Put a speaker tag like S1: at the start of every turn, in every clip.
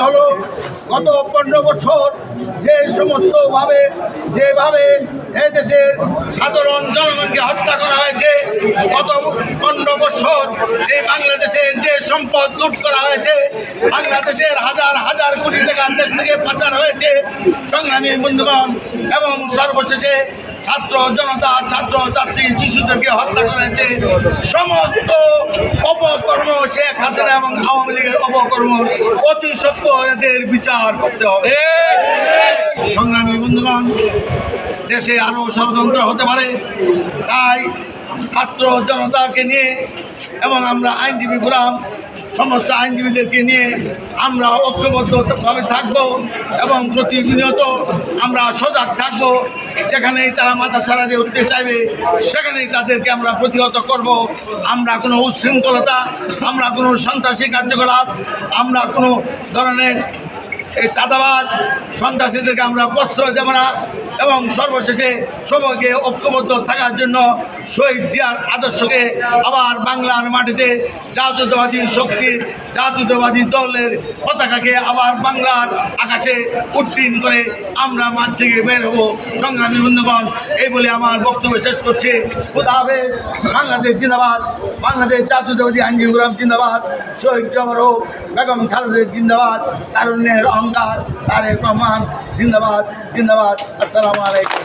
S1: হলো গত 15 বছর যে সমস্তভাবে যেভাবে এই দেশের সাধারণ জনগণকে হত্যা করা হয়েছে, গত 15 বছর এই বাংলাদেশের যে সম্পদ লুট করা হয়েছে, বাংলাদেশের হাজার হাজার কোটি টাকা দেশ থেকে পাচার হয়েছে সংগ্রামী বন্ধুগণ, এবং সর্বশেষে ছাত্র জনতা ছাত্র ছাত্রী শিশুদেরকে হত্যা করেছে। সমস্ত অপকর্ম শেখ হাসিনা এবং আওয়ামী লীগের অপকর্ম অতি সত্য এদের বিচার করতে হবে। সংগ্রামী বন্ধুগণ, দেশে আরও ষড়যন্ত্র হতে পারে, তাই ছাত্র জনতাকে নিয়ে এবং আমরা আইনজীবী ফোরাম সমস্ত আইনজীবীদেরকে নিয়ে আমরা ঐক্যবদ্ধভাবে থাকব এবং প্রতিনিয়ত আমরা সজাগ থাকব। যেখানেই তারা মাথা ছাড়া দিয়ে উঠতে চাইবে সেখানেই তাদেরকে আমরা প্রতিহত করব। আমরা কোনো উচ্ছৃঙ্খলতা, আমরা কোনো সন্ত্রাসী কার্যকলাপ, আমরা কোনো ধরনের এই চাঁদাবাজ সন্ত্রাসীদেরকে আমরা প্রশ্রয় দেব না। এবং সর্বশেষে সবাইকে ঐক্যবদ্ধ থাকার জন্য শহীদ জিয়ার আদর্শকে আবার বাংলার মাটিতে জাতীয়তাবাদী শক্তির জাতীয়তাবাদী দলের পতাকাকে আবার বাংলার আকাশে উড্ডীন করে আমরা মাঠ থেকে বের হব। সংগ্রামী বন্ধুগণ, এই বলে আমার বক্তব্য শেষ করছি। খোদা হাফেজ। বাংলাদেশ জিন্দাবাদ, বাংলাদেশ জাতীয়তাবাদী আইনজীবী ফোরাম জিন্দাবাদ, শহীদ জমর হোক, বেগম খালেদা জিন্দাবাদ, তারুণ্যের অহংকার তারেক রহমান জিন্দাবাদ জিন্দাবাদ। আসসালামু আলাইকুম।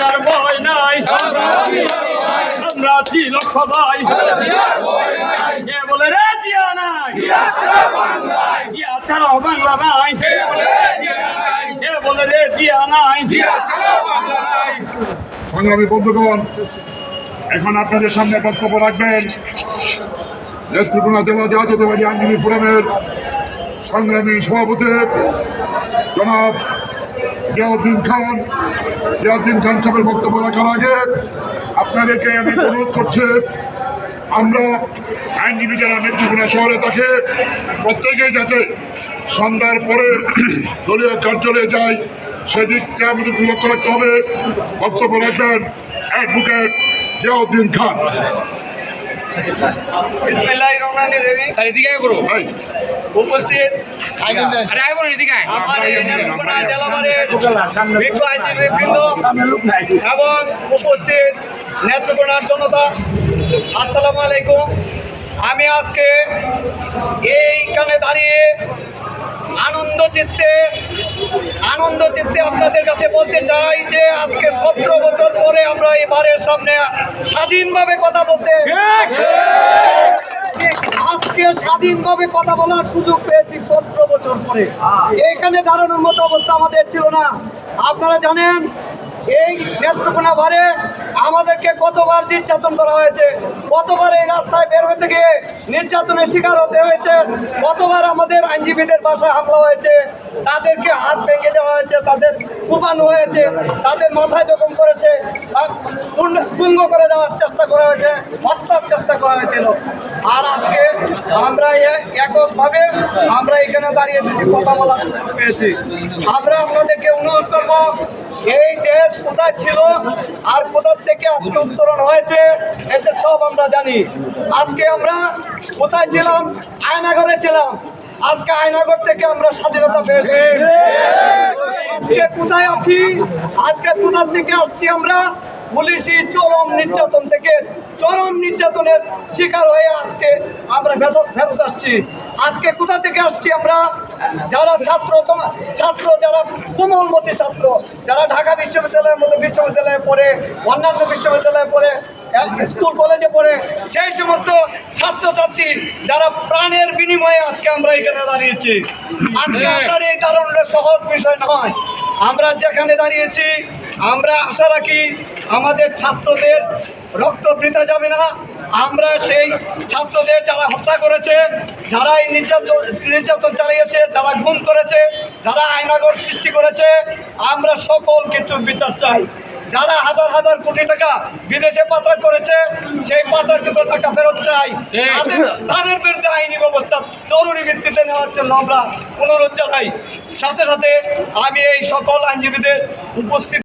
S2: আর ভয় নাই, আমরা আছি লক্ষ্য ভাই, বলে রে জিয়া নাই, জিয়া ছাড়াও বাংলা নাই, বলে রে জিয়া নাই।
S3: সংগ্রামী বন্ধুগণ, এখন আপনাদের সামনে বক্তব্য রাখবেন নেত্রকোনা জেলা জাতীয়তাবাদী আইনজীবী ফোরামের সংগ্রামী সভাপতি জনাব জিয়াউদ্দিন খান। জিয়াউদ্দিন খান সাহেবের বক্তব্য রাখার আগে আপনাদেরকে আমি অনুরোধ করছি, আমরা আইনজীবী যারা নেত্রকোনা শহরে থাকে প্রত্যেকেই যাতে সন্ধ্যার পরে দলীয় কার্যালয়ে যায় সেদিকটা আমাদের লক্ষ্য রাখতে হবে। বক্তব্য রাখবেন অ্যাডভোকেট জিয়াউদ্দিন খান।
S2: উপস্থিত আমার এই নেত্রকোনা জেলাবারের বিজ্ঞ আইনজীবীবৃন্দ এবং উপস্থিত নেত্রকোনার জনতা, আসসালামু আলাইকুম। আমি আজকে এইখানে দাঁড়িয়ে আনন্দ চিত্তে আপনাদের কাছে বলতে চাই যে আজকে 17 বছর পরে আমরা এবারের সামনে স্বাধীনভাবে কথা বলার সুযোগ পেয়েছি 17 বছর পরে। এইখানে দাঁড়ানোর মতো অবস্থা আমাদের ছিল না। আপনারা জানেন এই নেত্রকোনা বারে আমাদেরকে কতবার নির্যাতন করা হয়েছে, কতবার এই রাস্তায় বের হতে গিয়ে নির্যাতনের শিকার হতে হয়েছে, কতবার আমাদের আইনজীবীদের বাসায় হামলা হয়েছে, তাদেরকে হাত ভেঙে দেওয়া হয়েছে, তাদের কুপানো হয়েছে, তাদের মাথায় জখম করেছে, পুঙ্গ করে দেওয়ার চেষ্টা করা হয়েছে, হত্যার চেষ্টা করা হয়েছিল। আর আজকে আমরা এককভাবে আমরা এখানে দাঁড়িয়ে কথা বলার সুযোগ পেয়েছি। আমরা আপনাদেরকে অনুরোধ করবো, এই দেশ কোথায় ছিল আর কোথা থেকে আজকে উত্তরণ হয়েছে এটা সব আমরা জানি। আজকে আমরা কোথায় ছিলাম? আয়নাগরে ছিলাম। আজকে আয়নাগর থেকে আমরা স্বাধীনতা পেয়েছি। আজকে কোথায় আছি? আজকে কোথা থেকে আসছি? আমরা পুলিশি চরম নির্যাতন থেকে চরম নির্যাতনের শিকার হয়ে আজকে আমরা ফেরত আসছি। আজকে কোথা থেকে আসছি? আমরা যারা ছাত্র যারা কোমলমতি ছাত্র, যারা ঢাকা বিশ্ববিদ্যালয়ের মতো বিশ্ববিদ্যালয়ে পড়ে, অন্যান্য বিশ্ববিদ্যালয়ে পড়ে, স্কুল কলেজে পড়ে, সেই সমস্ত ছাত্রছাত্রী যারা প্রাণের বিনিময়ে আজকে আমরা এখানে দাঁড়িয়েছি। আজকে আপনার এই দাঁড়ানোর সহজ বিষয় নয়। আমরা যেখানে দাঁড়িয়েছি আমরা আশা রাখি আমাদের ছাত্রদের রক্ত বৃথা যাবে না। আমরা সেই ছাত্রদের যারা হত্যা করেছে, যারা এই নির্যাতন চালিয়েছে, যারা গুম করেছে, যারা আয়নাগর সৃষ্টি করেছে, আমরা সকল কিছুর বিচার চাই। যারা হাজার হাজার কোটি টাকা বিদেশে পাচার করেছে সেই পাচারকৃত টাকা ফেরত চাই। তাদের বিরুদ্ধে আইনি ব্যবস্থা জরুরি ভিত্তিতে নেওয়ার জন্য আমরা অনুরোধ জানাই। সাথে সাথে আমি এই সকল আইনজীবীদের উপস্থিত